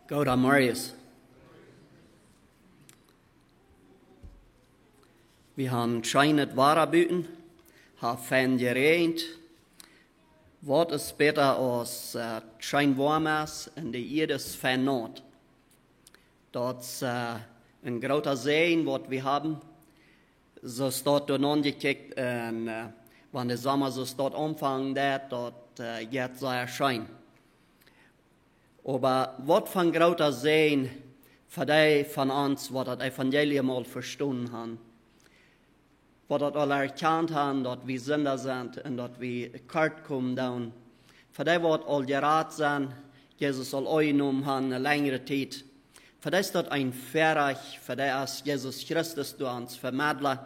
Gouda Marius. Wir haben scheinet Warabüten, haben fan gereint. Wat is beter als schein warmes en de Erde fan not. Dat is een groter Seen, wat wir haben. So staat er angekickt en wanneer de zomer so staat omvangen, dat jetzt sei schein. Aber wat van groter Seen für die von uns, wat das Evangelium mal verstanden haben, wat dat al erkannt haben, dat wir Sünder sind und dat wir kort kommen down. Für die wat al geraten sind, Jesus al eingenommen haben, eine längere Zeit. Für die ist das ein Verreich, für die ist Jesus Christus durch uns vermittelt.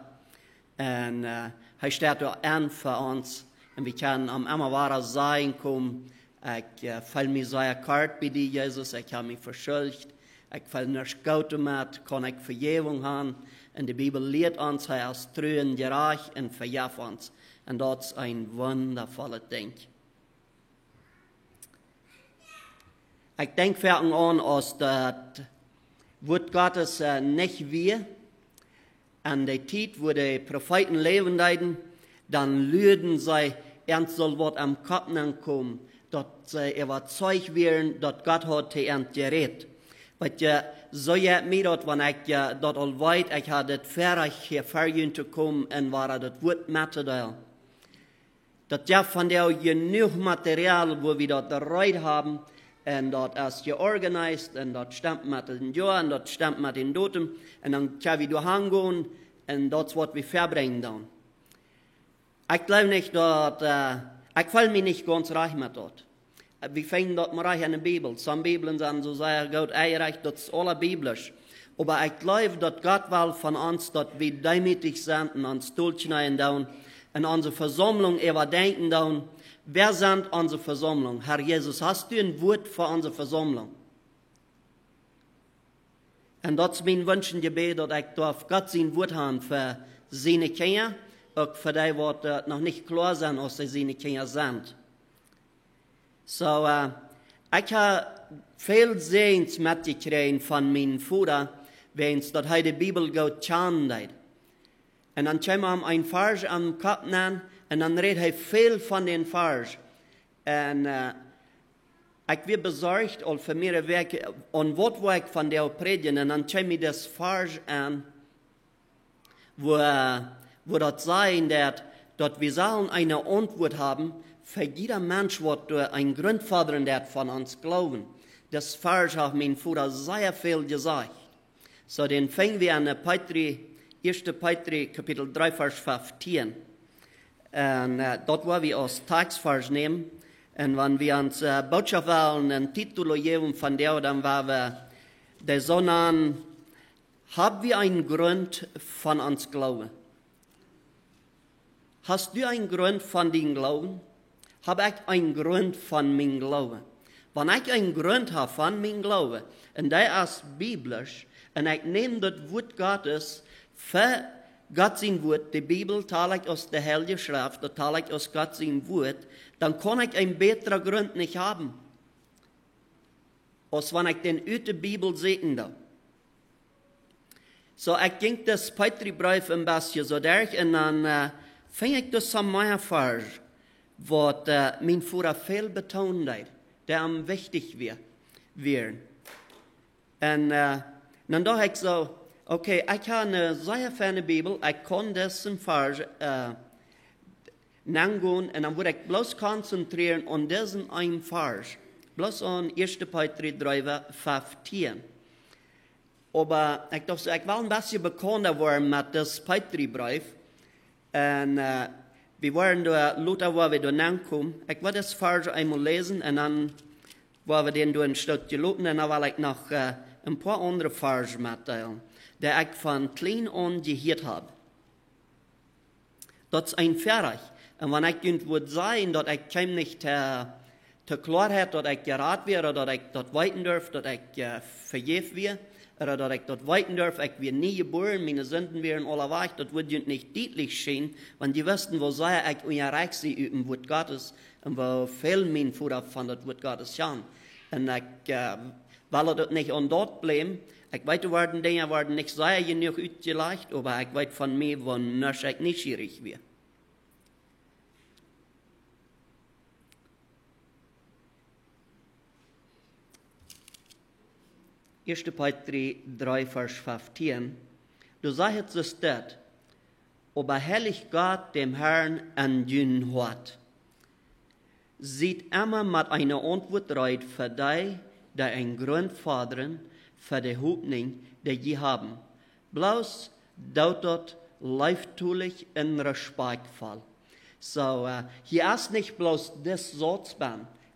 Und er steht da an für uns. Und wir können am immer wahrer Sein kommen. Ich fühle mich sehr kalt bei dir, Jesus. Ich habe mich verschuldigt. Ich fühle nicht gut damit, kann ich Vergebung haben. Und die Bibel lehrt uns, er ist treu und gerecht und vergibt uns. Und das ist ein wundervolles Ding. Ich denke fern an, als das Wort Gottes nicht wir, an der Zeit, wo die Propheten leben leiden, dann lüden sie, ernst soll was am Kopf kommen, dass sie überzeugt werden, dass Gott hat die ernst gerät. Weil so jetzt mir das, wenn ich das all weiß, ich habe das Verreich hier verjüngt zu kommen und war das Wort Material. Das ja von der genug Material, wo wir das erreicht haben, und das ist georganisiert, und das stimmt mit den Jahren, das stimmt mit den Toten, und dann können wir durchgehen, und das ist, was wir verbringen dann. Ich glaube nicht, dass, ich fühle mich nicht ganz reich mit dort. Wir finden dort mal reich in der Bibel. Some Bibeln sagen so sehr Gott einreich, das ist alles biblisch. Aber ich glaube, dass Gott will von uns, dass wir demütig sind und uns durchschneiden down, und unsere Versammlung überdenken down. Wer sind unsere Versammlung? Herr Jesus, hast du ein Wort für unsere Versammlung? Und das ist mein Wunsch und Gebet, dass ich darf Gott sein Wort haben für seine Kinder, auch für die, die noch nicht klar sind, dass sie seine Kinder sind. So, ich habe viel Sehens mitgekriegt von meinem Vater, wenn es dass die Bibel gut schauen. Und dann kommt er ein Vers am Kopf an, und dann redet er viel von den Vers. Und ich bin besorgt, und für mir Werke, und was ich von der predigen, und dann kommt mir das Vers an, wo das sein wird, dass wir sollen eine Antwort haben, für jeder Mensch wird ein Grundvater der von uns glauben. Das Vers hat mein Vater sehr viel gesagt. So, dann fangen wir an 1. Petrus, Kapitel 3, Vers 15. Und dort wollen wir als Tagsvers nehmen. Und wenn wir uns Botschaft wollen, einen Titel geben von der, dann war wir der Sonne, haben wir einen Grund von uns Glauben? Hast du einen Grund von deinem Glauben? Habe ich einen Grund von meinem Glauben? Wenn ich einen Grund habe von meinem Glauben, und der ist biblisch, und ich nehme das Wort Gottes für Gott sein Wort, die Bibel teile ich aus der Heiligen Schrift, das teile ich aus Gott sein Wort, dann kann ich einen besseren Grund nicht haben, als wenn ich den aus der Bibel sehen darf. So, ich ging das Petrusbrief ein bisschen so durch, und dann fing ich das an meiner Vers, was mein Vater viel betont hat, der am wichtig wäre. Und dann dachte ich so, okay, ich habe eine sehr feine Bibel, ich kann das im Vers nachgehen, und dann würde ich bloß konzentrieren an diesen einen Vers, bloß an 1. Petrus 3, 15. Aber ich dachte, ich will ein bisschen bekannter werden mit dem Petrusbrief, und wir wollen da Luther, wo wir da nachkommen. Ich werde das Vers einmal lesen, und dann wollen wir den durch ein Stück geluten, und dann will ich noch ein paar andere Verse mitteilen, die ich von klein an gehört habe. Das ist ein Verreich. Und wenn ich irgendwo sein, dass ich nicht zur Klarheit, dass ich geraten werde, dass ich dort weiten darf, dass ich vergeben werde, oder dass ich dort weiten darf, ich werde nie geboren, meine Sünden wären alle weg, das würde nicht deutlich stehen, wenn die wüssten, wo sei ich unreich sie üben Wort Gottes, und wo viel mein Vater von das Wort Gottes schauen. En ik wil dat niet aan dort blijven. Ik weet, dingen worden niet sehr genoeg uitgelegd, maar ik weet van mij, wanneer ik nieuwsgierig ben. Eerste Petrus 3, Vers 15. Du sagst es dort, aber heilig Gott dem Herrn an dün Hort. Sieht immer mit einer Antwort reit für die, die ein Grundvaderen für die Hoffnung, die sie haben. Bloß dauert leiftulich und respektvoll. So, hier ist nicht bloß das Satz,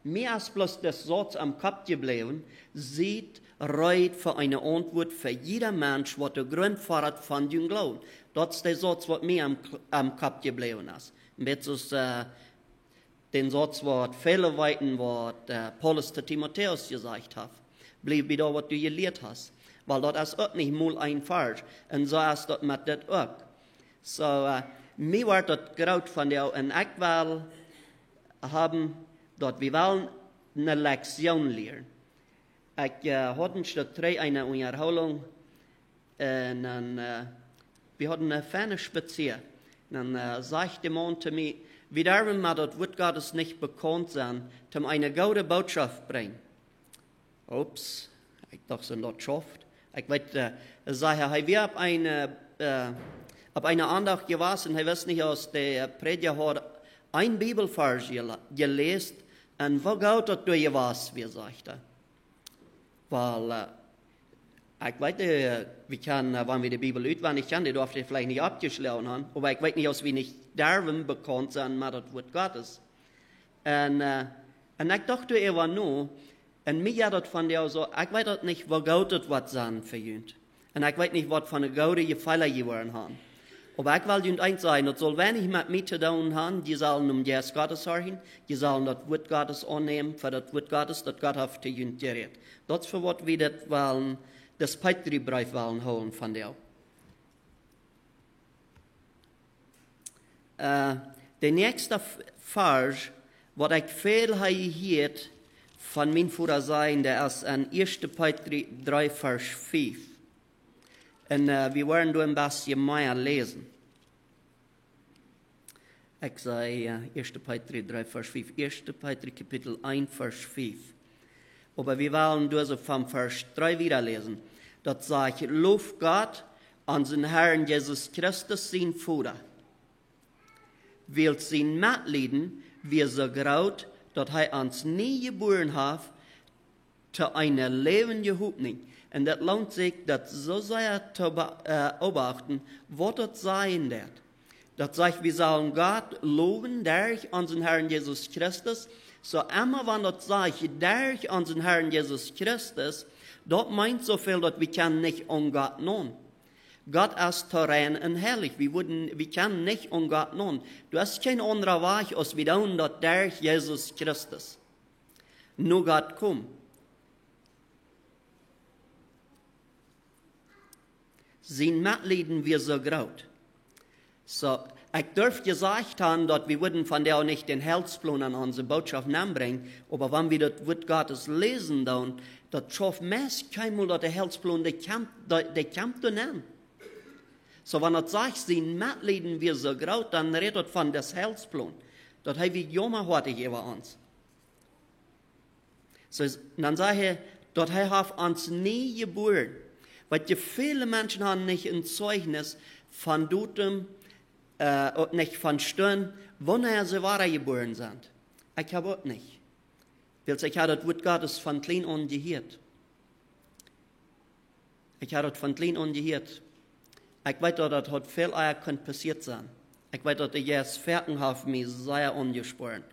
mehr als bloß das Satz am Kopf geblieben, sieht reit für eine Antwort für jeder Mensch, was der Grundvater von dem Glauben. Das ist der Satz, was mir am Kopf geblieben ist. Das ist den Satz, was viele weiten, was Paulus zu Timotheus gesagt hat. Bleib wieder, was du gelehrt hast. Weil das ist auch nicht mal ein Vers. Und so ist das mit das auch. So, mir wird das graut von dir. Und ich will haben, dass wir wollen eine Lektion lernen. Ich hatte statt 3 eine Unterhaltung. Und dann, wir hatten eine feine Spazier. Dann sagte der Mann zu mir, wir dürfen mal das Wort Gottes nicht bekannt sein, um eine gute Botschaft bringen. Ups, ich dachte, das schafft. Ich weiß, wir auf eine Andacht gewesen, ich weiß nicht, aus der Prediger hat ein Bibelvers gelesen, und wo geht das durch was, wie sagt er? Weil, ich weiß, wir können, wenn wir die Bibel auswendig kennen, die durfte ich vielleicht nicht abgeschlagen haben, aber ich weiß nicht, ob wir nicht dürfen bekannt sein mit dem Wort Gottes. Und ich dachte immer nur, und mir hat das von dir so, ich weiß nicht, wo Gott das was sein für uns. Und ich weiß nicht, was von der Gott die Fehler geworden haben. Aber ich will uns eins sagen, das soll wenig mit mir zu tun haben, die sollen das Gottes hören, die sollen das Wort Gottes annehmen, für das Wort Gottes, das Gott hat zu uns geredet. Das ist für was wir das wollen, das Petrusbrief wollen holen von dir. Der nächste Vers, was ich viel gehört von meinem Vater sein, der ist an 1. Petrus 3, Vers 5. Und wir werden da ein bisschen mehr lesen. Ich sage 1. Petrus 3, Vers 5. 1. Petrus Kapitel 1, Vers 5. Aber wir wollen da so vom Vers 3 wieder lesen. Das sagt, lob Gott, unseren Herrn Jesus Christus, sein Vater. Will sein Mitleiden, wir so graut, dass er uns nie geboren hat, zu einer lebenden Hoffnung. Und das lohnt sich, das so sehr zu beobachten, was das sein wird. Das sagt, wir sollen Gott loben durch unseren Herrn Jesus Christus. So immer, wenn das sagt, durch unseren Herrn Jesus Christus, das meint so viel, dass wir können nicht an Gott nun. Gott ist rein und herrlich. Wir können nicht an Gott nun. Du hast kein anderer Weg, als wir tun das durch Jesus Christus. Nur Gott kommt. Sein Mitleiden wir so graut. So, ich darf gesagt haben, dass wir würden von der auch nicht den Herzplan an unsere Botschaft bringen, aber wenn wir das Wort Gottes lesen, dann, das schafft meist keinmal, dass der Herzplan, der kommt dann. So, wenn das sagt, sein Mitleiden wir so graut, dann redet von das Herzplan. Das haben wir jammerhortig über uns. So, dann sage ich, das hat uns nie geboren. Weil die viele Menschen haben nicht ein Zeugnis von Dutem, nicht von Stirn, woher sie wahr geboren sind. Ich habe auch nicht. Weil ich habe das Wort Gottes von klein an gehört. Ich habe das von klein an gehört. Ich weiß, dass das viel eher passiert sein. Ich weiß, dass ich jetzt Ferken habe mich sehr angesprochen.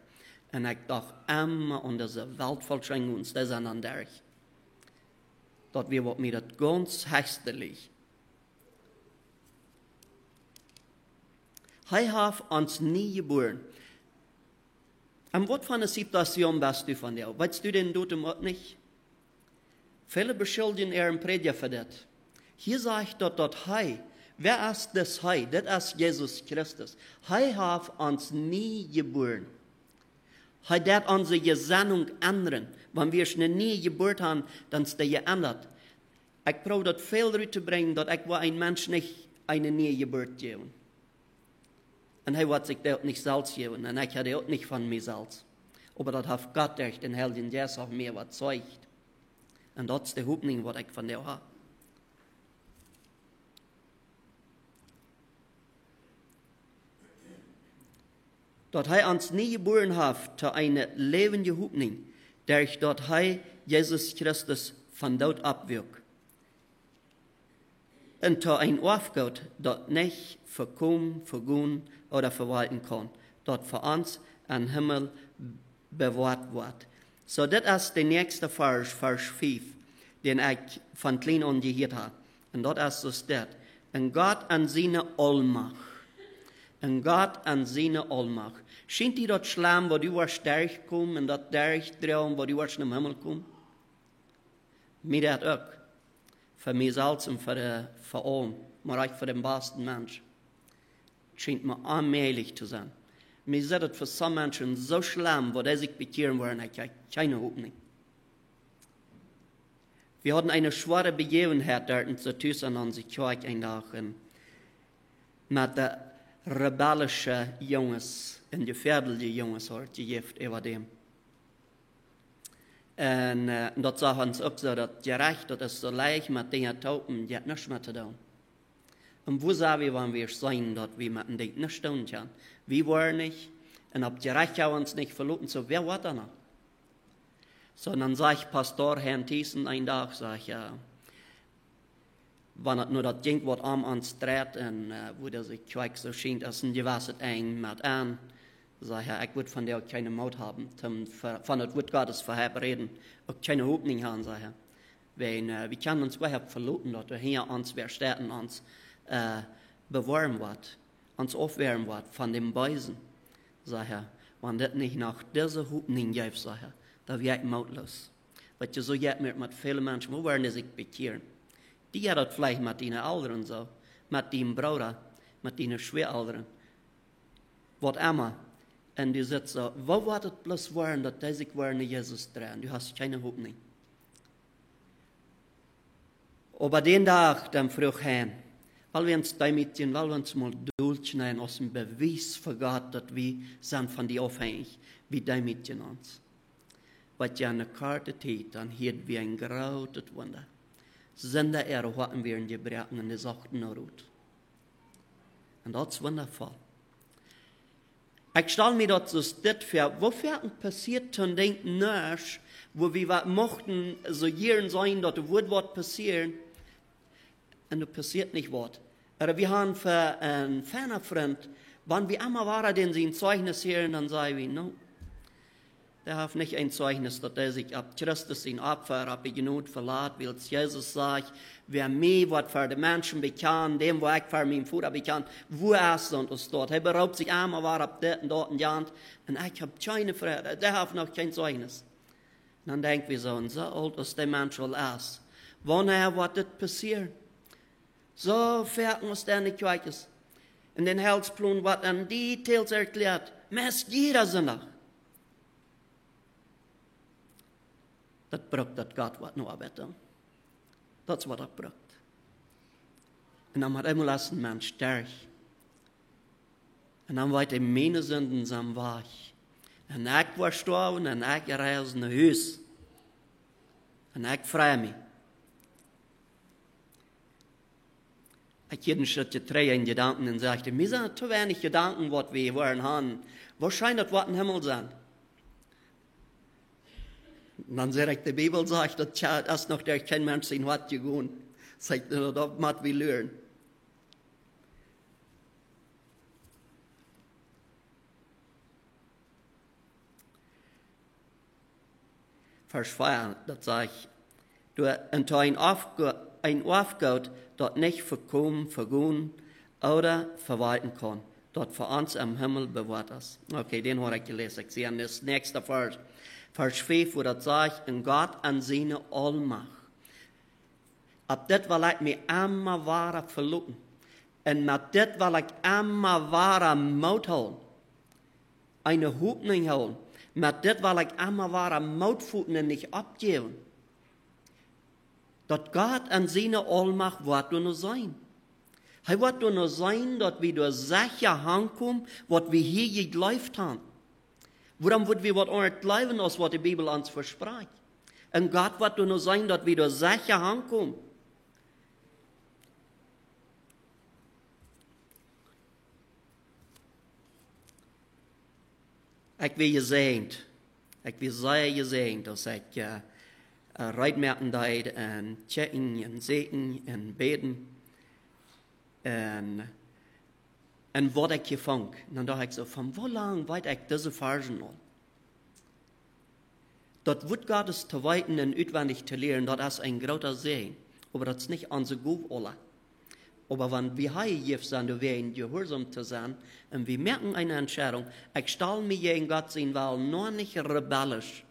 Und ich dachte immer an diese Weltverschränkung, das sind an der ich. Dat wir wat mir dat ganz hechterlich. Hij hat uns nie geboren. Und was für eine Situation bist du von dir? Weißt du denn dort auch nicht? Viele beschuldigen ihren Prediger für das. Hier sagt dort Hei. Wer ist das Hei? Das ist Jesus Christus. Hei hat uns nie geboren. Hat das unsere Gesinnung ändern. Wenn wir eine neue Geburt haben, dann ist das geändert. Ich brauche das viel Leute bringen, dass ich ein Mensch nicht eine neue Geburt geben. Und er wird sich das nicht selbst geben, und ich hatte auch nicht von mir selbst. Aber das hat Gott durch den Heiligen Geist auch mir überzeugt. Und das ist die Hoffnung, was ich von dir habe. Dass er uns nie geboren hat, zu einer lebenden Hoffnung, durch dass er Jesus Christus von dort abwirkt. Und zu ein Aufgabe, das nicht verkommen, vergehen oder verwalten kann, das für uns am Himmel bewahrt wird. So, das ist der nächste Vers, Vers 5, den ich von klein an gehört habe. Und das ist so steht. Und Gott an seine Allmacht. Und Gott an seine Allmacht. Scheint dir das schlimm, wo du stark kommst und das durchdrehen, wo du aus dem Himmel kommst? Mir das auch. Für mich selbst und für alle, aber auch für den besten Menschen. Scheint mir allmählich zu sein. Mir ist das für so Menschen so schlimm, wo die sich bekehren wollen, ich habe keine Hoffnung. Wir hatten eine schwere Begebenheit dort in Satus an unserer Kirche ein Tag mit den rebellischen Jungs und gefährlichen Jungs heute gegift über dem. Und das sagt uns auch so, dass gerecht, das ist so leicht mit den Tauben, die hat nichts mehr zu tun. Und wo sagen wir, wenn wir sein, dass wir mit denen nicht tun können? Wir wollen nicht, und ob gerecht uns nicht verloren, so wer wird da noch? So, dann sage ich Pastor Herrn Thiessen einen Tag, sage ich, ja, wenn es nur das Ding, was am uns dreht, und wo der sich gleich so scheint, als ein gewasset eng mit an, sage ich, ich würde von der keine Maut haben, von das Wort Gottes vorher reden, auch keine Hoffnung haben, sage ich. Weil wir können uns überhaupt verloren, dass wir hier uns, wir Städten uns bewahren wird, uns aufwärmen wird von dem Bösen, sage ich. Wenn das nicht nach dieser Hoffnung gibt, sage ich, da wird ich mautlos. Weil so geht mit vielen Menschen, wo werden sich bekehren? Die hat das vielleicht mit ihren Eltern so, mit ihrem Bruder, mit ihren Schwiegereltern, was immer. Und die sagt so, wo wird es bloß werden, dass die sich werden Jesus drehen? Du hast keine Hoffnung. Aber den Tag, dann früh heim, weil wir uns damit sind, weil wir uns mal durchschneiden aus dem Beweis für Gott, dass wir sind von dir abhängig, wie damit sind uns. Was ja eine Karte tät, dann hielt wir ein grautes Wunder. Sender hatten wir in die Brecken und die sagten noch gut. Und das ist wundervoll. Ich stelle mir das so vor, wofür passiert dann denken nicht, wo wir was mochten, so hier sein, dass das Wort passieren, und das passiert nicht was. Aber wir haben für einen ferner Freund, wenn wir einmal waren, den sie ein Zeugnis hören, dann sagen wir, no, der hat nicht ein Zeugnis, dass er sich ab Christus in Opfer, ab Genut verlässt, weil Jesus sagt, wer mir was für die Menschen bekannt, dem, wo ich für meinen Vater bekannt, wo er ist und ist dort. Er beraubt sich einmal, war ab dort und Jahn, und ich habe keine Freude, der hat noch kein Zeugnis. Und dann denken wir so, und so alt ist der Mensch wohl ist. Wann wird das passieren? So fertig muss der nicht weg ist. Und den Heilsplan wird an Details erklärt, meist jeder Sinne. Das braucht das Gott, was nur arbeiten. Das ist, was das braucht. Und dann hat einmal ein Mensch stark. Und dann wird er meine Sünden am Weg. Und ich war gestorben und ich reise nach Haus. Und ich freue mich. Ich jeden Schritt getreut in Gedanken und sagte, mir sind zu wenig Gedanken, was wir wollen haben. Wahrscheinlich wird ein Himmel sein. Und dann sagt die Bibel, sagt, dass noch der kein Mensch in was gegangen. Sagt, das muss wir lernen. Vers 4, das sagt, und ein Aufgabe, das nicht verkommen, vergehen oder verwalten kann, das für uns am Himmel bewahrt ist. Okay, den habe ich gelesen. Ich sehe das nächste Vers. Vers 5, wo das sagt, in Gott an seine Allmacht. Ab das will ich mir immer wahre verloren. Und mit das will ich immer wahre Mut holen. Eine Hoffnung holen. Met dit wil ik immer ware Mautvoeten nicht abgeben. Dat Gott an seine Allmacht wird nur sein. Hij wird nur sein, dass wir durch sicher hankommen, was wir hier geglaubt haben. Warum wird wir was anderes glauben, als was die Bibel uns verspricht? Und Gott wird nur sein, dass wir durch sicher hankommen. Ich bin gesegnet. Ich bin sehr gesegnet, dass ich reitmerken deed en checken en zeten en beten. En wat ik gevangen. Dan dacht ik zo, van hoe lang weet ik deze versen al? Dat wordt Gottes te weten en uitwendig te leren, dat is een groter Segen. Aber dat is niet onze Guf alle. Aber wenn wir hier sind, wir werden gehorsam zu sein, und wir merken eine Entscheidung, ich stelle mich gegen Gott sein, weil nur nicht rebellisch.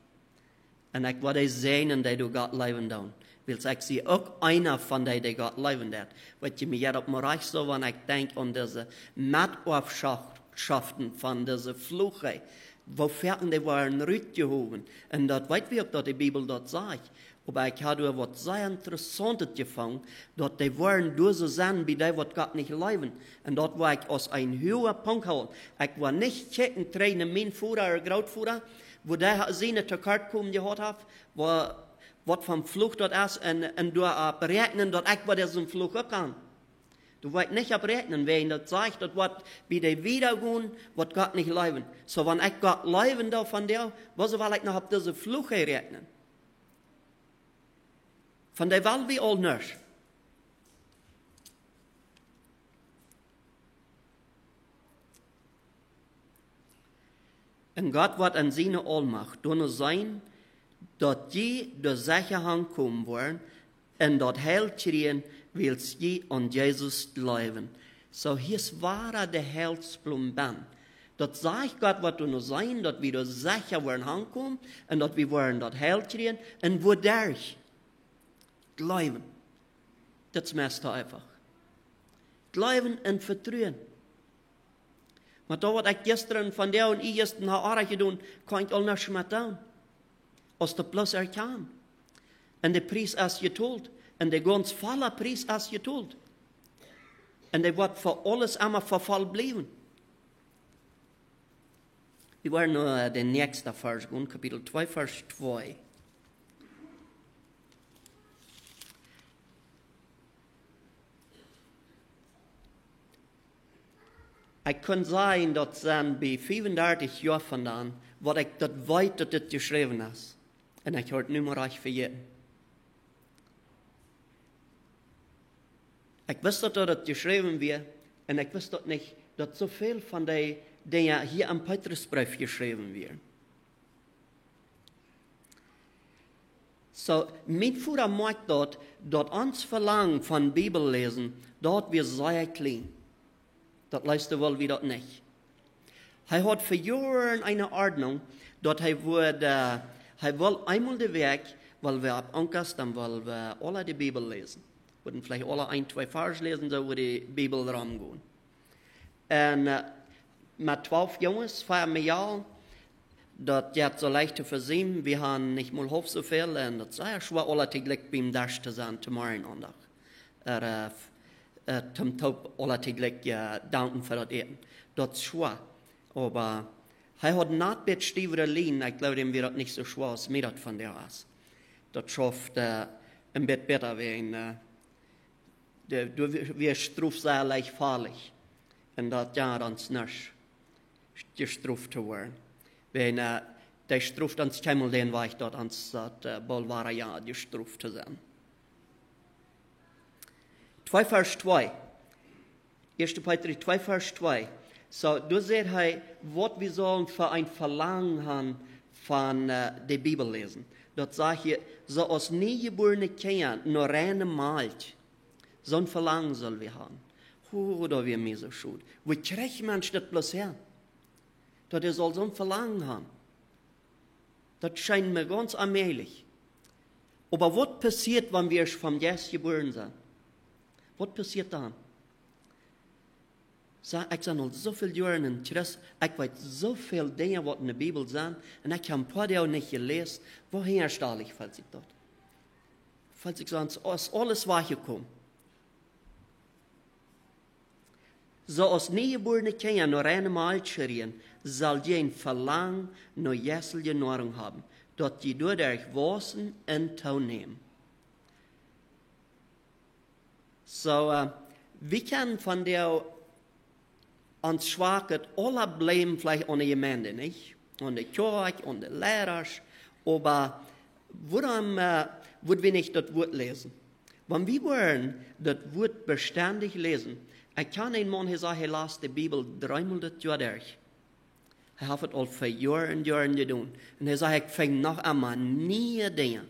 Und ich werde sehen, dass du Gott leben darfst. Weil ich sehe auch einer von denen, der Gott leben darf. Weil ich mir jetzt auf mir recht so, wenn ich denke an diese Mataufschaften von diesen Fluche, wo Ferten die waren rütgehoben. Und das weiß wir auch, dass die Bibel dort sagt. Aber ich habe etwas sehr Interessantes gefangen, dass die waren durch so sein, wie die, was Gott nicht leben. Und dort war ich aus einem hohen Punkt holen. Ich war nicht checken, trainen, mein Vater oder Großvater, wo der seine zur Karte kommen gehabt hat, was vom Fluch dort ist, und du berechnen, dass ich bei diesem Fluch abkam. Du weißt nicht abrechnen, wer ihn das sagt, dass was wie die wiedergehen, was Gott nicht leben. So, wenn ich Gott leben darf von dir, was will ich noch auf diese Fluche rechnen? Von der Welt wie all nicht. Und Gott wird an seine Allmacht nur sein, dass die durch seine Hand kommen wollen und dort Heil kriegen, weil sie an Jesus glauben. So hier ist wahre der Heilsblum bin. Dat sagt Gott, wird nur sein, dass wir durch sicher wollen ankommen und dass wir wollen dort Heil kriegen und wodurch? Glauben. Das ist meist einfach. Glauben und Vertrauen. Maar dat wat ik gisteren van jou en gisteren heb gedaan, kan ik al niets meer doen. Als de plus er kwam. En de prijs is getold. En de ganz volle prijs is getold. En die wordt voor alles allemaal verval blijven. We waren nu de nächste vers gaan, kapitel 2, vers 2. Ik kan zeggen dat zijn bij 35 jaar vandaan, wat ik dat weet dat dit geschreven is. En ik heb het nu maar echt vergeten. Ik wist dat het geschreven werd, en ik wist dat niet, dat zoveel van die dingen hier am Petrusbrief geschreven werden. So, mijn Vater maakt dat ons verlangen van Bibel lezen, dat wir sehr klein. Dat luistert wel wie dat niet. Hij had voor jaren eine Ordnung, dat hij wil einmal de week, weil wir ab Ankas, dann wollen wir alle die Bibel lesen. Würden vielleicht alle 1, 2 Vers lesen, so wo die Bibel rumgehen. Und mit 12 Jungs, 4 Jahre, das jetzt so leicht zu versehen, wir haben nicht mal halb so viel, und das ist ja schwer, alle täglich beim Dash zu sein, zum Morgenandacht. Zum Top alle täglich danken für das Eten. Das ist schwer. Aber er hat nicht mit Stiefel liegen, ich glaube, dem wird das nicht so schwer, als mir das von der ist. Das schafft ein bisschen besser werden. Du wirst drauf sehr leicht fahrlich. Und das ja dann nicht gestruft zu werden. Wenn der struft ans Kämmel, den war ich dort ans Bolvara ja gestruft zu sein. 2 Vers 2. 1. Petrus 2 Vers 2. So, du seht was wir sollen für ein Verlangen haben von der Bibel lesen. Dort sagt hier, so aus niegeborene Kinder nur reine Malt. So ein Verlangen sollen wir haben. Da wir mir so schuld. Wo kriegt man das bloß her? Dass er soll so ein Verlangen haben. Das scheint mir ganz allmählich. Aber was passiert, wenn wir vom Jesus geboren sind? Was passiert dann? Ik ben al zoveel jaren in Christus, ik weet zoveel dingen wat in de Bijbel zijn, en ik heb een paar jaar niet gelezen. Woher stel ik, falls ik dat? Falls ik zo als alles waargekomen. Zoals nieuwgeborene kinderen naar een maal schreeuwen, zal je een verlangen naar geestelijke nahrung hebben, dat je door de wassen in touw neemt. We kunnen van der ons schwaket alle blijven vielleicht aan de gemeinde, nicht? An der Kirche, an der Lehrers, aber warum wir nicht das Wort lesen? Wenn wir wollen das Wort beständig lesen, ich kann ein Mann sagen, er las die Bibel 3-mal das Jahr durch. Er hat es all für Jahre und Jahre getan. Und er sagt, ich fange noch einmal nie Dinge.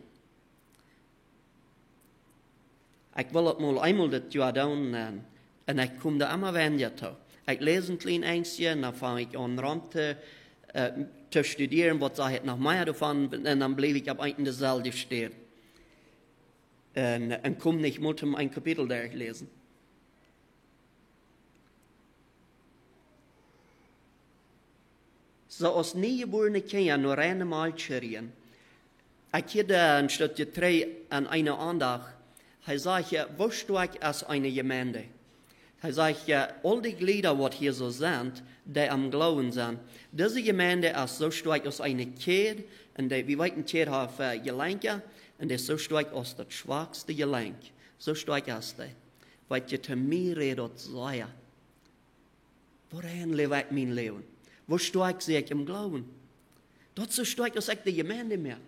Ich will es mal einmal das Jahr tun, und ich komme da immer wieder zu. Ich lese ein kleines Einzchen, dann fange ich an, zu studieren, was sage ich noch mehr davon, und dann bleibe ich ab einem dasselbe stehen. Und komme nicht mal zum ein Kapitel durchlesen. So als nieuwgeborene Kinder nur einmal schreien. Ich hatte ein Stück 3 an einer Andacht. Er sagt, wo stehe ich als eine Gemeinde? Er sagt, all die Glieder, die hier so sind, die am Glauben sind, diese Gemeinde ist so stark als eine Kette, und wir weiten Kette auf Gelenke, und das ist so stark als das schwachste Gelenk. So stark ist die. Weil je zu mir redet, sei, worin lebe ich mein Leben? Wo stark sehe ich im Glauben? Dort so stark, als ich die Gemeinde merke.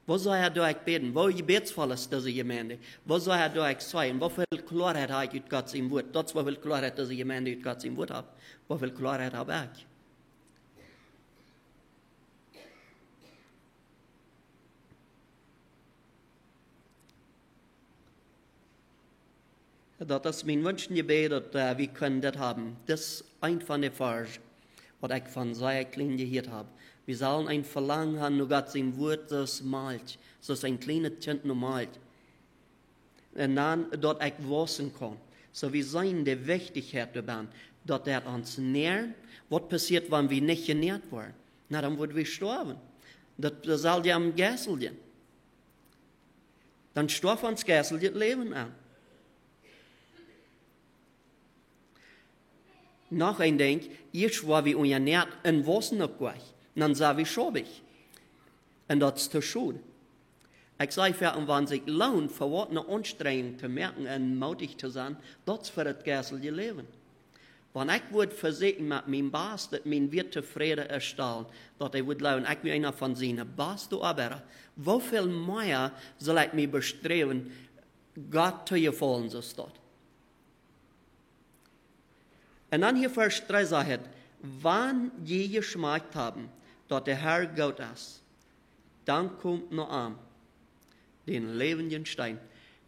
Wo soll er durch beten? Wo gebetsvoll ist diese Gemeinde? Wo soll er durch sein? Wo viel Klarheit hat ich Gott im Wort? Dort, wo viel Klarheit diese Gemeinde Gott im Wort hat. Wo viel Klarheit habe ich? Das ist mein Wunsch und Gebet, dass wir können das haben. Das ist ein von den Versen, was ich von sehr klein gehört habe. Wir sollen ein Verlangen haben, nur Gott sein Wort das malt, so ein kleines Kind nur malt. Und dann, dort ich wachsen kann. So wir sehen die Wichtigkeit dabei, dass er uns nährt. Was passiert, wenn wir nicht genährt werden? Na, dann würden wir sterben. Das soll ja am Gessel gehen. Dann stirbt uns Gessel das Leben an. Noch ein Ding, ich war wie ungernährt in Wasser noch gleich. Dann sah ich schobig. Und das ist zu schade. Ich sage, wenn sich lohnt, für was eine Anstrengung zu merken und mutig zu sein, das ist für das geistliche Leben. Wenn ich würde versichern mit meinem Baas, dass mein Wirt zufrieden ist, dass ich würde lernen, ich bin einer von seinen Baas zu arbeiten, wie viel mehr soll ich mich bestreben, Gott zu gefallen, so steht. Und dann hier Vers 3 sagt, wann je geschmeckt haben, dass der Herr Gott ist, dann kommt noch an, den lebenden Stein.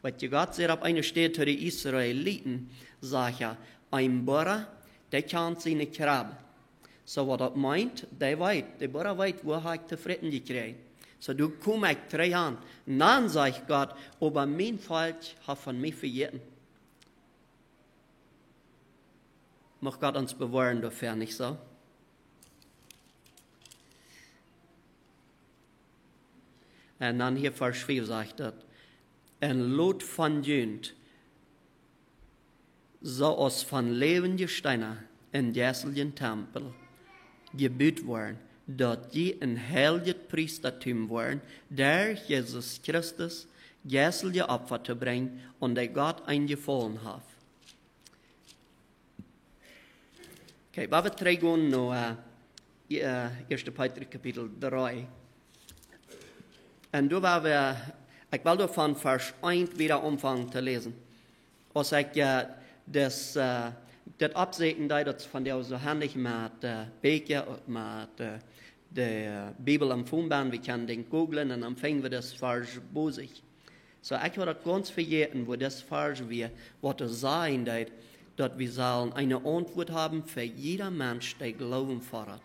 Weil Gott sagt, auf einer Stelle zu den Israeliten, sagt er, ein Bauer, der kann sie nicht graben. So was das meint, der Bauer weiß, wo er zu fressen gekriegt. So du kommst ich 3 Jahre. Und dann sagt Gott, aber mein Falsch hat von mir vergessen. Mag Gott uns bewahren dafür, nicht so? Und dann hier Vers 4 sagt das, ein Lot von Jünd, so aus von lebenden Steinen in jässlichen Tempel gebüht worden, dass die ein heiliges Priestertum waren, der Jesus Christus jässliche Opfer zu bringen und der Gott eingefallen hat. Okay, wir gehen noch 1. Petrus Kapitel 3. Und da war ich will von Vers 1 wieder anfangen zu lesen. Als ich das Absehen, das von der so handig mit Beker, mit der Bibel am Phone, wir können den googlen und dann fangen wir das Vers bosig. So, ich habe das ganz vergessen, wo das Vers wir, was es sein wird, dass wir sollen eine Antwort haben für jeder Mensch, der Glauben fordert.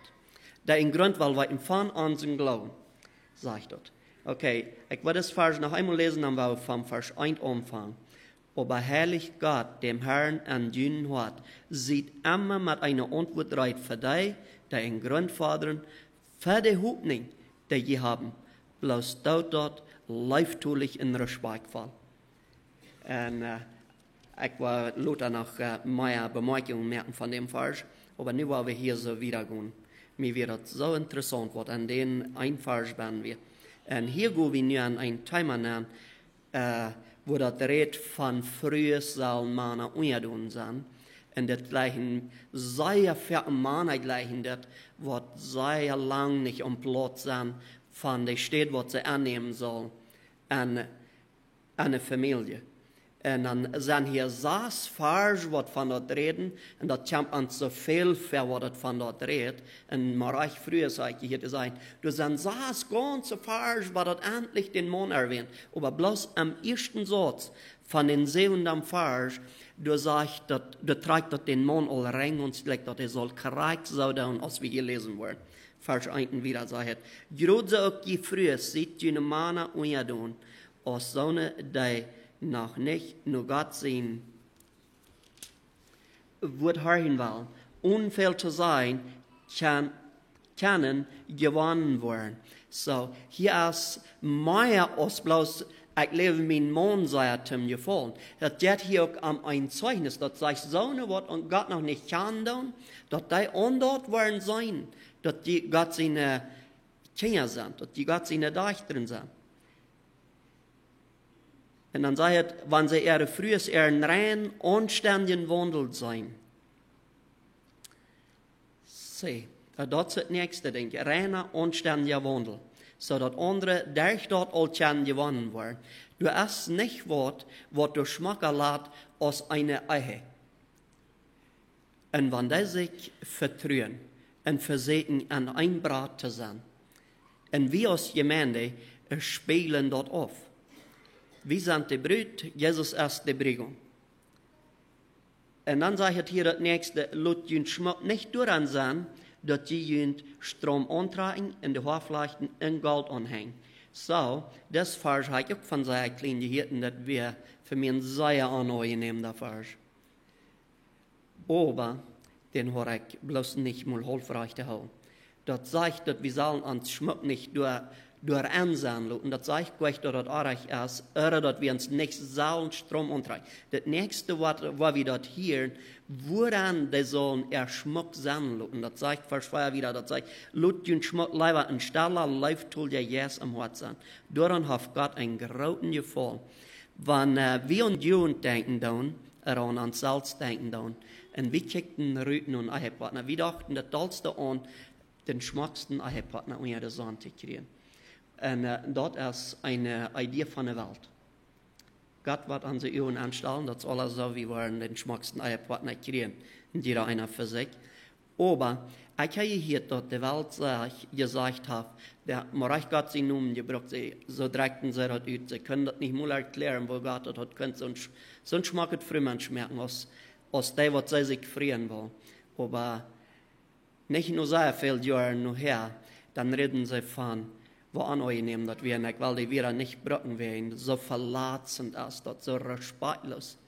Der in Grund, weil wir von unserem Glauben, sagt dort. Okay, ich werde das Vers noch einmal lesen, dann wir vom Vers 1 anfangen. Aber herrlich Gott, dem Herrn an dünnen hat, sieht immer mit einer Antwort reit für die, die ein Grandvater, für die Hoffnung, die sie haben, bloß dort leiftulich in Respekt fall. Und ich war lauter noch mehr Bemerkungen merken von dem Vers, aber nu wollen wir hier so wiedergehen. Mir wird das so interessant, was an den ein Vers werden wir. Und hier gehen wir nu an ein Thema an, wo das redet von früher sollen Männer ungedun sein. Und das gleichen sehr viele Männer gleichen das, was sehr lang nicht am Platz sein von der Stadt, was sie annehmen sollen, an eine Familie. Und dann sind hier 6 Vers, was von dort reden, und das kommt an so viel, für was das von dort redet. Und Marach früher sagte hier zu sein, du sind 6 ganze Vers, was das endlich den Mann erwähnt. Aber bloß am ersten Satz von den 7. Vers, du sagst, du trägst das den Mann all rein und sagt, dass er soll korrekt so tun, als wir hier lesen wollen. Vers 1 wieder sagt, gerade auch die früher, sieht die Männer ungedun, als Sonne, die noch nicht nur Gott sehen, wird hören wollen, unfehl zu sein, können gewonnen werden. So, hier ist mehr als bloß, ich lebe mein Mann, sagt ihm gefallen. Das geht hier auch ein Zeugnis, das sagt, so was Gott noch nicht kann tun, dass die andort werden sein, dass die Gott seine Kinder sind, dass die Gott seine Töchter sind. Und dann sagt, wenn sie ihre frühes ihren rein, anständigen Wandel sein. See, das ist das nächste Ding, reiner, anständiger Wandel. So dass andere durch dort all gewonnen werden. Du hast nicht was du schmecken lässt aus einer Ehe. Und wenn die sich vertrauen und versehen an ein Brat zu sein, und wir als Gemeinde spielen dort auf. Wir sind die Brut, Jesus ist die Bräutigam. Und dann sagt hier das nächste, lasst jünt Schmuck nicht daran sein, dass die jünt Strom antragen und die Haarflechten in Gold anhängen. So, das Vers habe ich auch von seinen kleinen Hirten, dass wir für mich ein sehr angenehm der Vers. Aber den habe ich bloß nicht mal hilfreich zu haben. Das sagt, dass wir sollen uns Schmuck nicht durch ansehen lassen. Das sagt euch, dass das auch ist, oder dass wir uns nicht sollen Strom antreiben. Das nächste, was wir dort hören, woran die sollen Schmuck sein lassen. Das sagt Vers 2 wieder, das sagt, lasst den Schmuck leider ein Steller Leiftool der Jes am Hort sein. Daran hat Gott einen großen Gefallen. Wenn wir an Jugend denken, dann, oder an uns selbst denken, dann, und wir kickten Rüten und Ehepartner, wir dachten das Tollste an, den schmucksten Ehepartner unter der Sonne zu kriegen. Und das ist eine Idee von der Welt. Gott wird an sie Uhren anstellen, das ist alles so, wie wir den schmucksten Ehepartner kriegen, und jeder einer für sich. Aber ich habe hier, dass die Welt gesagt hat, der Marach Gott sie nun gebraucht, so dreckten sie das aus, sie können das nicht mal erklären, wo Gott das hat, können so ein schmackes Frühmensch merken, aus dem, was sie sich frieren wollen. Aber nicht nur sehr viele Jahre nachher, dann reden sie von, wo angenehm das wir nicht, weil die wieder nicht brücken werden, so verletzend ist, das so respektlos.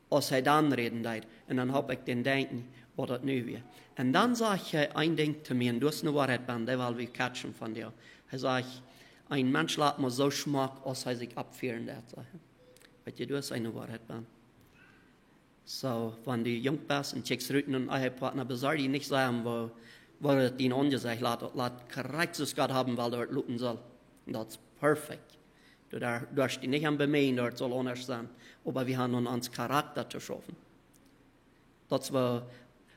Als er dann reden wird, und dann habe ich den Denken, was das nu wird. Und dann sage ich ein Ding zu mir, und du hast eine Wahrheit, der will wir catchen von dir. Er sagt, ein Mensch lässt mir so schmack, als er sich abführen wird. Weißt du, du hast eine Wahrheit, so, wenn du jung bist und checkst Rücken und Ehepartner, besar die nicht sagen, wo das den angesagt lässt korrekt das Gott haben, weil dort looten soll. Und das ist perfekt. Du darfst die nicht am Bemähen, dort soll anders sein. Aber wir haben uns Charakter zu schaffen. Das war,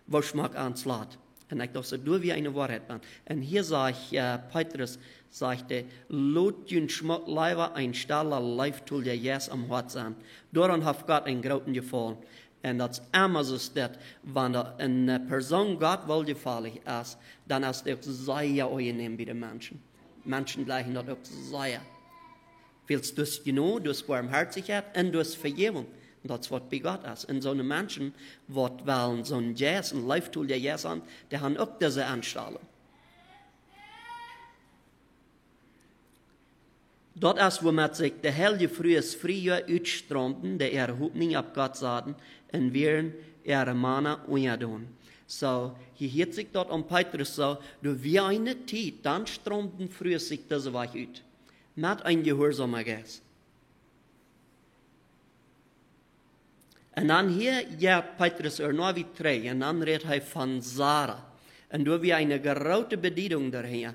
was Schmack ans lässt. Und ich dachte, du wie eine Wahrheit bin. Und hier sage ich, Petrus sagte, lot den Schmuck leider ein Steller Leiftool der Jes am Hort sein. Daran hat Gott einen großen Gefallen. Und das ist immer so, wenn eine Person Gott wohlgefällig ist, dann ist es sehr angenehm bei den Menschen. Menschen gleichen das auch sehr. Willst du es genau, du hast Barmherzigkeit und du hast Vergebung. Und das ist, was bei Gott ist. Und so eine Menschen, die wollen so ein Jes, ein Leiftool der Jes an, die haben auch diese Anstellung. Dat is womit zich de hele frühes Frühjahr uitstroomden, de Hoffnung ab Gott zaten, en wären ihre Mana doen. So, hier hielt sich dort um Petrus so, du wie eine Zeit, dann stromten frühes sich diese Weg ut. Mit ein gehorsamer Geist. En dan hier, ja, Petrus noch wie 3, en dan redt hij van Sarah. En door wie eine grote Bedienung daher.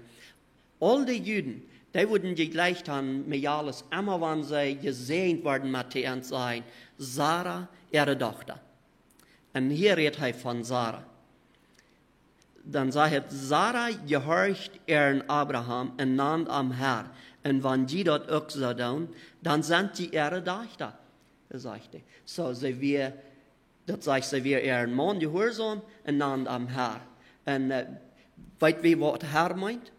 All die Juden, die wurden gegleicht haben mit alles, immer wenn sie gesehnt worden mit und sein, Sarah, ihre Tochter. Und hier redet er von Sarah. Dann sagt Sarah gehorcht ihren Abraham und nannt am Herr. Und wenn sie das auch so tun, dann sind sie ihre Tochter. Das sagt er. So, sie wir ihren Mann gehorsam und nannt am Herr. Und weißt du, was Herr meint?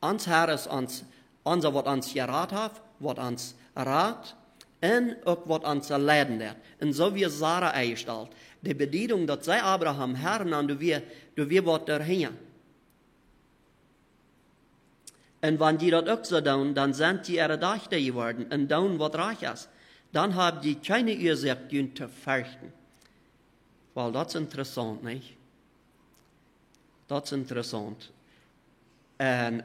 Ans Herr ist unser, was uns gerat hat, was uns rat, und auch was uns leiden wird. Und so wie Sarah eingestellt. Die Bedienung, dass sei Abraham Herr, und du wir was dahin. Und wenn die das auch so tun, dann sind die ihre Töchter geworden und tun, was reich ist. Dann haben die keine Ursache zu fürchten. Weil das ist interessant, nicht? Das ist interessant. Und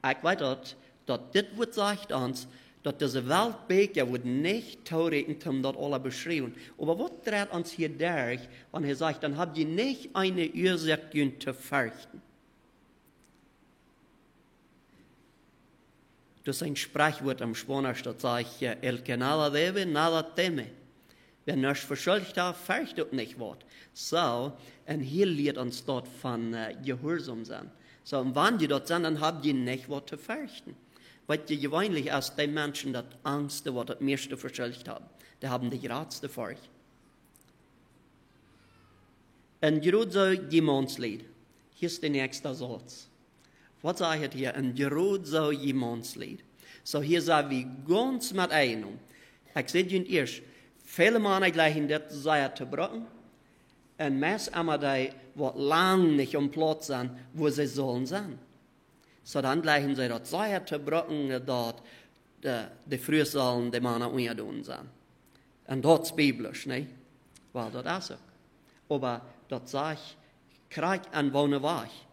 ich weiß, dass das wird sagt uns, dass diese Weltbeker wird nicht theoretisch, um das alle beschreiben. Aber was dreht uns hier durch, wenn er sagt, dann habt ihr nicht eine Ursache zu fürchten. Das ist ein Sprachwort am Spanisch, das sagt, el que nada debe, nada teme. Wer nichts verschuldigt hat, fürchtet nicht was. So, und hier lehrt uns dort von Gehorsam sein. So, und wenn die dort sind, dann habt ihr nicht was zu fürchten. Weil die gewöhnlich ist, die Menschen, die Angst, die das meiste verschuldigt haben, die haben die Ratste für euch. Und gerade so Gemannslied. Hier ist der nächste Satz. Was sagt hier? Ein gerade so Gemannslied. So, hier sagen wir ganz mit einem. Ich sehe ihn erst. Viele Männer gleichen das sei zu brücken. Und meist einmal die, die lang nicht am Platz sind, wo sie sollen sein. So dann gleichen sie das sei zu brücken, dort die früh sollen die Männer untun sein. Und das ist biblisch, nicht? Weil das ist auch. Aber das sage ich, krieg und wohne weich.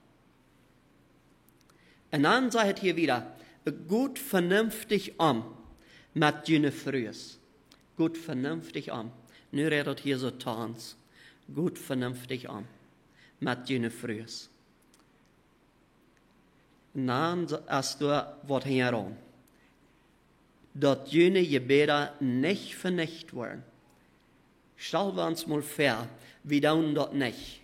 Und dann sagt hier wieder, gut vernünftig mit jene Frühes. Gut vernünftig Nu redet hier so Tanz. Gut vernünftig mit jene Frühes. Und dann hast du was heran. Dat jene Gebete nicht vernichtet werden. Stellen wir uns mal vor, wir tun das nicht.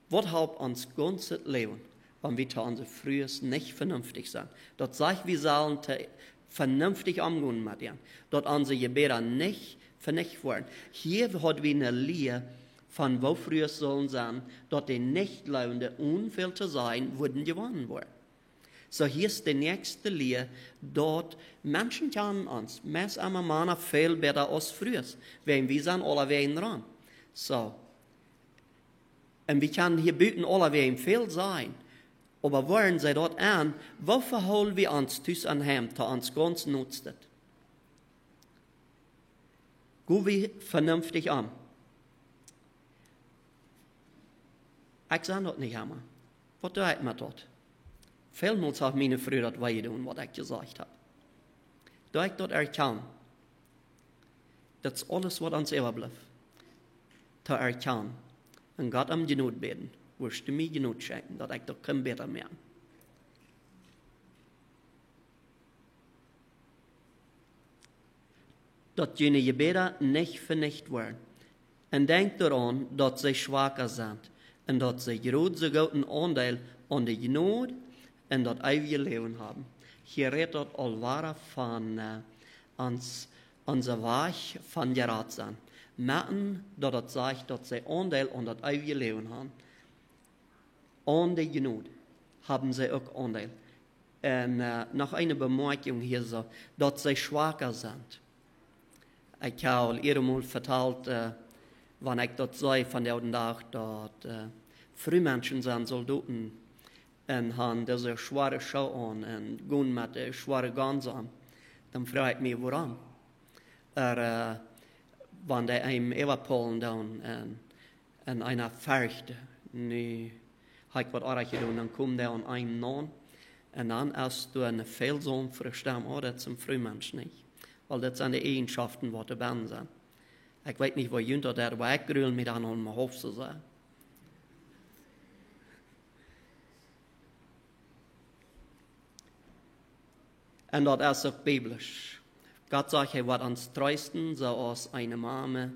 Was hat uns ganzes Leben, wenn wir zu unser Frühes nicht vernünftig sind? Das sagt, wir sollen vernünftig umgehen mit ihm. Dass unsere Gebete nicht vernichtet werden. Hier hat wir eine Lehre von wo früher sollen sein, dass die Nichtglaubenden unfehl zu sein, würden gewonnen werden. So hier ist die nächste Lehre, dort Menschen kennen uns. Meist einmal Männer viel besser als früher. Wenn wir sind alle wegen dran. So. Und wir können hier büten alle wegen viel sein. Aber wollen sie dort an, wofür holen wir uns tus an Hem, da uns ganz nutzt? Gehen wir vernünftig an. Ich sage das nicht immer. Was tue ich mir dort? Vielmals hat meine Frau das weitertun, was ich gesagt habe. Da ich das erkannt, das ist alles, was uns überbleibt. Zu erkennen und Gott um Genut beten, wirst du mir Genut schenken, dass ich das kein besser mehr. Dass jene Gebete nicht vernichtet werden. Und denk daran, dass sie schwacher sind und dass sie großen guten Anteil an der Genut und das ewige Leben haben. Hier redet allwara von unser Weg von Gerat sein. Merken, dass das sagt, dass sie Anteil an das ewige Leben haben. An der Genut haben sie auch Anteil. Und noch eine Bemerkung hier so, dass sie schwacher sind. Ich habe einmal vertelt, wenn ich das sage von der Tag, dass Frühmenschen sind Soldaten. en han deze schwere Schau an en gaan met de schwere gans aan, dan vraag ik me waarom. Wanneer hij evapolen dan en einer verchte, nu heb ik wat aardig gedaan, dan komt hij aan een non, en dan als du een veelzoon verstaan, dat is een Frühmensch niet. Want dat zijn de eigenschappen wat er ben zijn. Ik weet niet wat jullie dat maar ik gruwel me dan aan mijn hoofd te zeggen. En dat is ook biblisch. God zegt, hij wordt ons troosten, zoals een mama.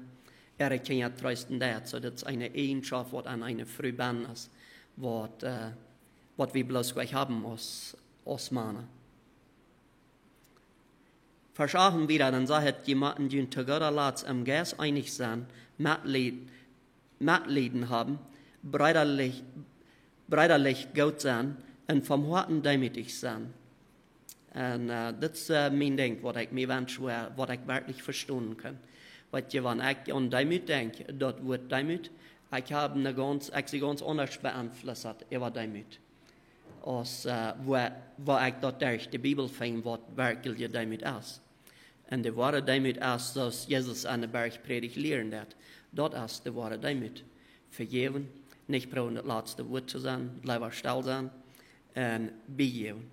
Er kan je troosten dat. So dat is een eigenschap wat aan een vrouw ben is. Wat we bloos hebben als mannen. Verschachen wieder, dann sagt jemanden, die zu Gott laats am Geist einig sein, Mitleiden haben, brüderlich gut sein und vom Herzen demütig sein. Und das ist mein Ding, was ich mir wünsche, was ich wirklich verstehen kann. Weil wenn ich an Demut denke, das wird Demut, ich sie ganz anders beeinflusst über Demut. Als wo ich dort durch die Bibel finde, was wirklich Demut ist. Und die wahre Demut ist, dass Jesus an der Bergpredigt lehren hat. Dort ist die wahre Demut. Vergeben, nicht brauchen das letzte Wort zu sein, lieber still sein und begeben.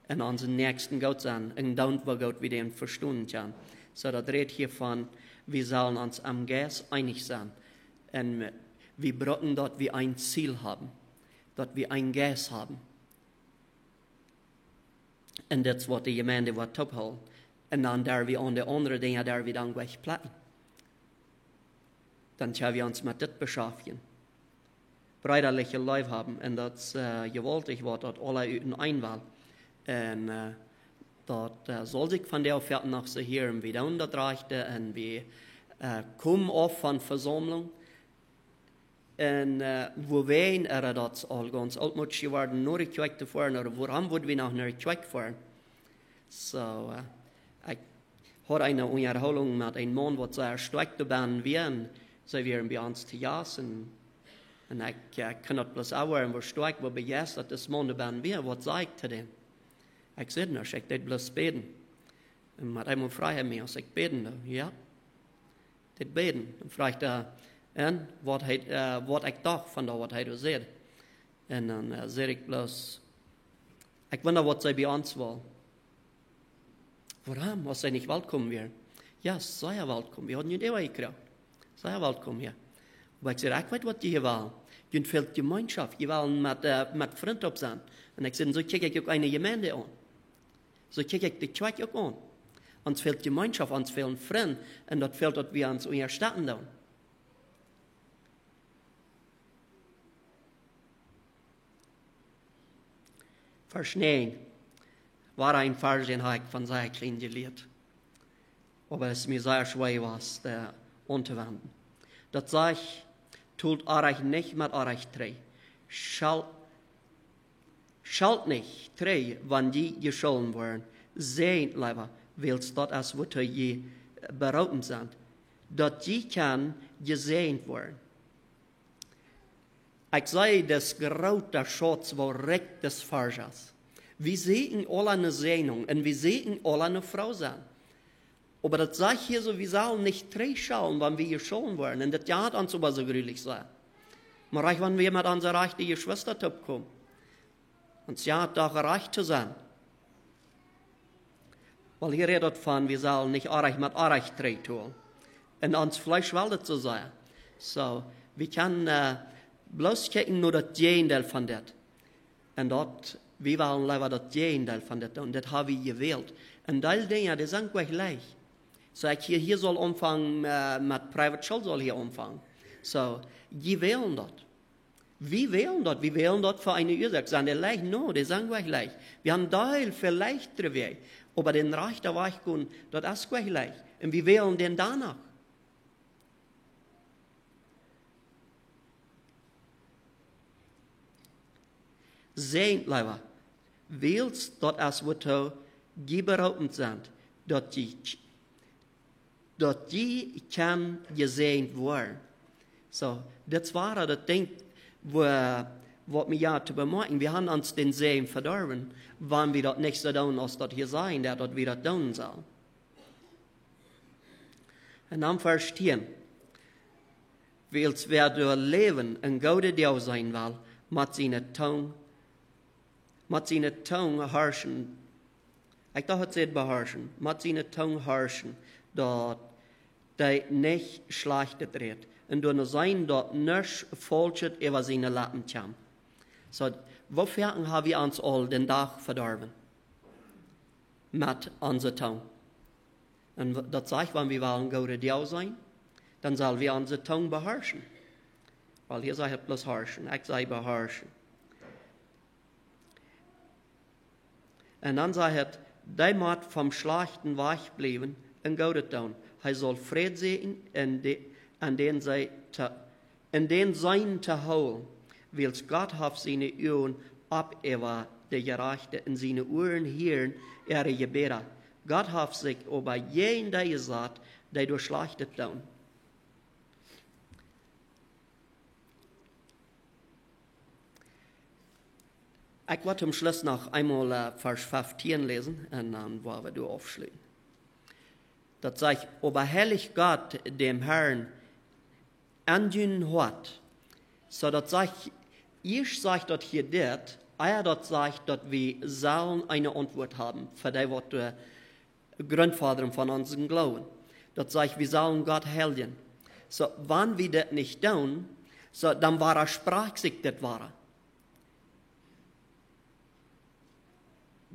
Und unseren Nächsten Gott sein und dann, wo Gott wir den verstehen kann. So, das redet hier von, wir sollen uns am Geist einig sein. Und wir brauchen dort, wir ein Ziel haben. Dort wir ein Geist haben. Und das ist, was die Gemeinde wird abholen. Und dann, da wir an die anderen Dinge, da wir dann gleich platten. Dann können wir uns mit das beschäftigen. Brüderliche Leib haben. Und das ist gewaltig, was dort alle üben einwählen. Und dort soll sich von der Offerte nach so hören, wie dann das reichte. Und wir kommen auf von Versammlung. Und wo wen dat al ganz altmoedig geworden, naar de kerk te fahren, oder waarom würden wir noch naar de kerk fahren? So, ich hatte eine Unterhaltung mit einem Mann, der sehr stark dabei war, so wir bei uns zu jassen. Und ich kann das bloß auch hören, wo stark, wo begeistert das Mann dabei war, was sagt er denn? Ich sagte, ich will bloß beten. Und mit einem fragt mich, ich beten, ja, das beten. Und fragt er, en wat ik dacht van dat wat hij zei. En dan zei ik bloos, ik wonder wat zij bij ons wil. Waarom? Als zij niet welkom weer? Ja, zij welkom. We hadden niet eeuwig gekregen. Zij welkom hier. Maar ik zei, ik weet wat je wil. Je wilt gemeenschap. Je wil met vrienden op zijn. En ik zei, zo kijk ik ook een gemeente aan. Zo kijk ik de kerk ook aan. Ons fehlt gemeenschap, ons fehlen vrienden. En dat fehlt dat we ons ondersteunen doen. Vers 9 war ein Vers, den habe ich von sehr klein gelehrt. Aber es mir sehr schwer war, anzuwenden. Das sagt, tut euch nicht mit euch drei. Schalt nicht drei, wenn die gescholten werden. Seht, lieber, willst dort als Mutter je beraten sind, dass die kann gesehen werden. Ich sehe, das große Schatz, wo recht des Fahrers. Wir sehen alle eine Sehnung und wir sehen alle eine Frau sein. Aber das sagt hier so, wir sollen nicht drei schauen, wenn wir hier schauen wollen. Und das ja hat uns aber so gründlich sein. Aber reich, wenn wir mit unserer rechten Schwester kommen. Und ja hat doch reich zu sein. Weil hier redet von, wir sollen nicht reich mit reich drei tun. Und uns Fleisch will das so sein. So, wir können bloß kijken naar dat Gegenteil van dat. En dat, we willen liever dat Gegenteil van dat. En dat hebben we gewählt. En die dingen, die zijn gleich gleich. So, ik hier soll anfangen, met private school soll hier anfangen. So, die wählen dat. Wir wählen dat für eine Ursache. Sagen die leicht? No, die sind gleich. Wir haben Teil für leichtere Weg. Aber den Reich der Weichkunden, das ist gleich. Und wir wählen den danach. Zijn, lieber, willst dat als we geberaten sind, dat die kan gezegend worden. So, dat waren dat ding, was wir ja zu bemerken, wir haben uns den Segen verdorben, wann wir dort nicht so tun, als dort hier sein, der dort wieder tun soll. Und dann Vers 10. Wils wer door leven een goede deel zijn wil, met zijn tong herrschen. Ik dacht het zegt beherrschen, met zijn tong herrschen, dat hij niet slechtet redt. En door zijn dat niks volgt over zijn laten kwam. So, wofür haben wir uns all den Tag verdorben? Mit unserer Tong. Und das sagt, wenn wir wollen gute Deel sein, dann sollen wir unsere Tong beherrschen. Weil hier sagt bloß herrschen, ich sage beherrschen. Und dann sagt der muss vom Schlechten wegbleiben und Gutes tun. Er soll Frieden sehen, in den sein zu holen, weil Gott hat seine Ohren ab über die Gerechte in seine Ohren hören ihre Gebete. Gott hat sich über jeden der gesagt, der durch Schlechtes tun. Ich werde zum Schluss noch einmal Vers 15 lesen und dann wollen wir aufschließen. Das sagt, aber herrlich Gott dem Herrn angehen hat. So das sagt, ich sage dort hier das, dort sagt, dass wir sollen eine Antwort haben für die, was der Grandvater von unserem Glauben. Das sagt, wir sollen Gott helfen. So, wenn wir das nicht tun, so, dann war sprachig das war.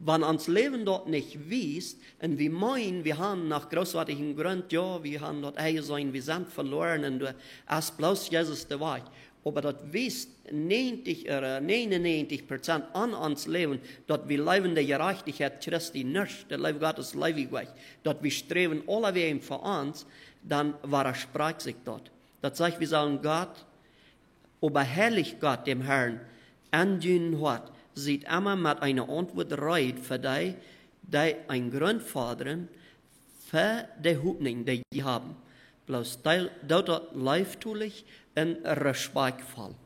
Wenn uns Leben dort nicht wies, und wir meinen, wir haben nach großartigen Grund, ja, wir haben dort sein, wir sind verloren, und es bloß Jesus der Weg. Aber das wisst 99% an uns Leben, dass wir leben der Gerechtigkeit Christi nicht, der Leben Gottes Lewigweg, dass wir streben alle Wege für uns, dann war sprach sich dort. Das sagt, wir sagen Gott, aber herrlich Gott dem Herrn, angehen hat, sieht immer mit einer Antwort reit für die ein Grandvater für die Hoffnung, die sie haben. Bloß dort leiftulich und respektvoll.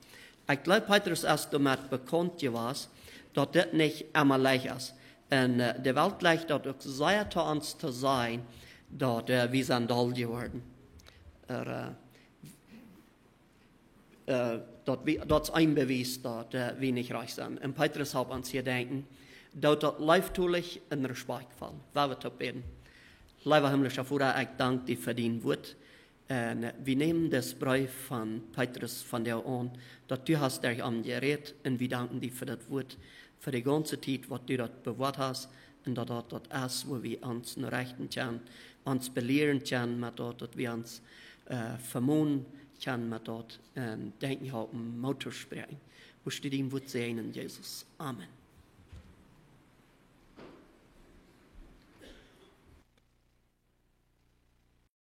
Ich glaube, Petrus ist damit bekannt gewesen, dass das nicht immer leicht ist. Und die Welt leicht dort auch sehr zu uns zu sein, dass wir sind doll geworden. Dat is een bewijs dat we niet reich zijn. En Petrus hat uns hier denken, dat dat leiftulich en respectvol. Waar we het op beden. Lieber himmlischer Vater, ich danke dir für dein Wort. Und wir nehmen das Brief von Petrus von dir an, dass du hast dich angeredet und wir danken dir für das Wort, für die ganze Zeit, was du dort bewahrt hast und dass das ist, wo wir uns nur rechten können, uns belehren können, mit dort, dass wir uns vermuten können, mit dort denken haben, Motor sprechen. Wo steht ihm Wort sehen, Jesus. Amen.